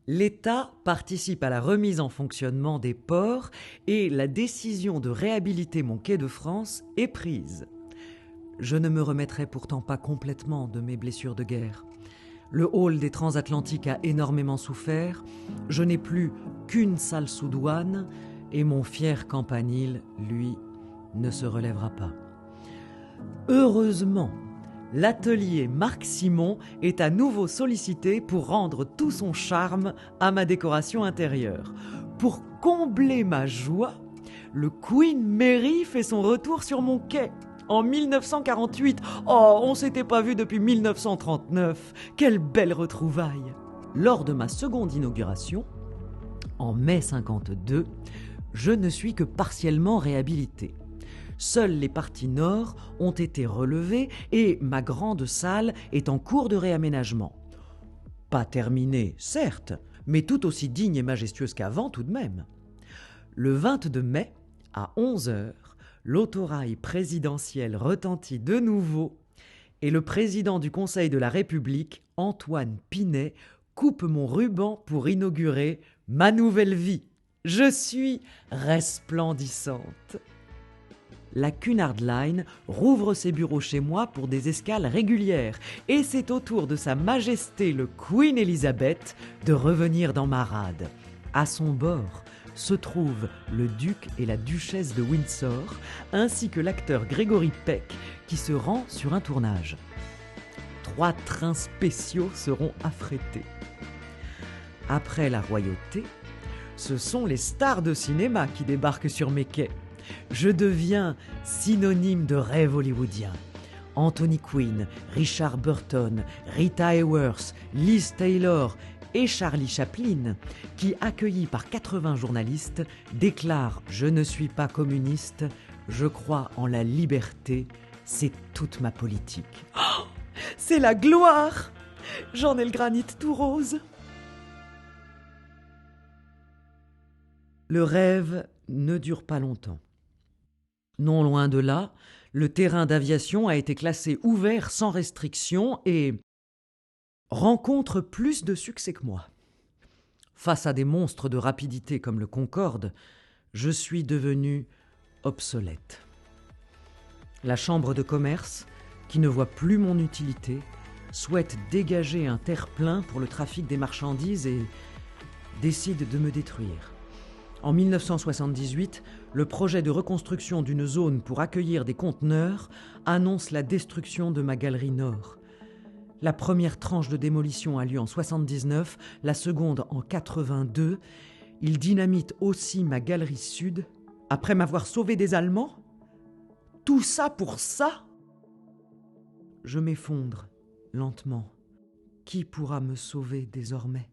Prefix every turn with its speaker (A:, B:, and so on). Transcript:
A: L'État participe à la remise en fonctionnement des ports et la décision de réhabiliter mon quai de France est prise. Je ne me remettrai pourtant pas complètement de mes blessures de guerre. Le hall des transatlantiques a énormément souffert, je n'ai plus qu'une salle sous douane et mon fier campanile, lui, ne se relèvera pas. Heureusement, l'atelier Marc Simon est à nouveau sollicité pour rendre tout son charme à ma décoration intérieure. Pour combler ma joie, le Queen Mary fait son retour sur mon quai. En 1948, oh, on s'était pas vu depuis 1939. Quelle belle retrouvaille! Lors de ma seconde inauguration, en mai 52, je ne suis que partiellement réhabilité. Seules les parties nord ont été relevées et ma grande salle est en cours de réaménagement. Pas terminée, certes, mais tout aussi digne et majestueuse qu'avant tout de même. Le 22 mai, à 11h, l'autorail présidentiel retentit de nouveau et le président du Conseil de la République, Antoine Pinet, coupe mon ruban pour inaugurer ma nouvelle vie. Je suis resplendissante. La Cunard Line rouvre ses bureaux chez moi pour des escales régulières et c'est au tour de Sa Majesté le Queen Elizabeth de revenir dans ma rade. À son bord se trouvent le duc et la duchesse de Windsor ainsi que l'acteur Gregory Peck qui se rend sur un tournage. 3 trains spéciaux seront affrétés. Après la royauté, ce sont les stars de cinéma qui débarquent sur mes quais. Je deviens synonyme de rêve hollywoodien. Anthony Quinn, Richard Burton, Rita Hayworth, Liz Taylor et Charlie Chaplin, qui, accueillis par 80 journalistes, déclarent « Je ne suis pas communiste, je crois en la liberté, c'est toute ma politique. Oh, » C'est la gloire! J'en ai le granit tout rose. Le rêve ne dure pas longtemps. Non loin de là, le terrain d'aviation a été classé ouvert sans restriction et rencontre plus de succès que moi. Face à des monstres de rapidité comme le Concorde, je suis devenu obsolète. La chambre de commerce, qui ne voit plus mon utilité, souhaite dégager un terre-plein pour le trafic des marchandises et décide de me détruire. En 1978, le projet de reconstruction d'une zone pour accueillir des conteneurs annonce la destruction de ma galerie nord. La première tranche de démolition a lieu en 1979, la seconde en 1982. Il dynamite aussi ma galerie sud, après m'avoir sauvé des Allemands. Tout ça pour ça? Je m'effondre lentement. Qui pourra me sauver désormais ?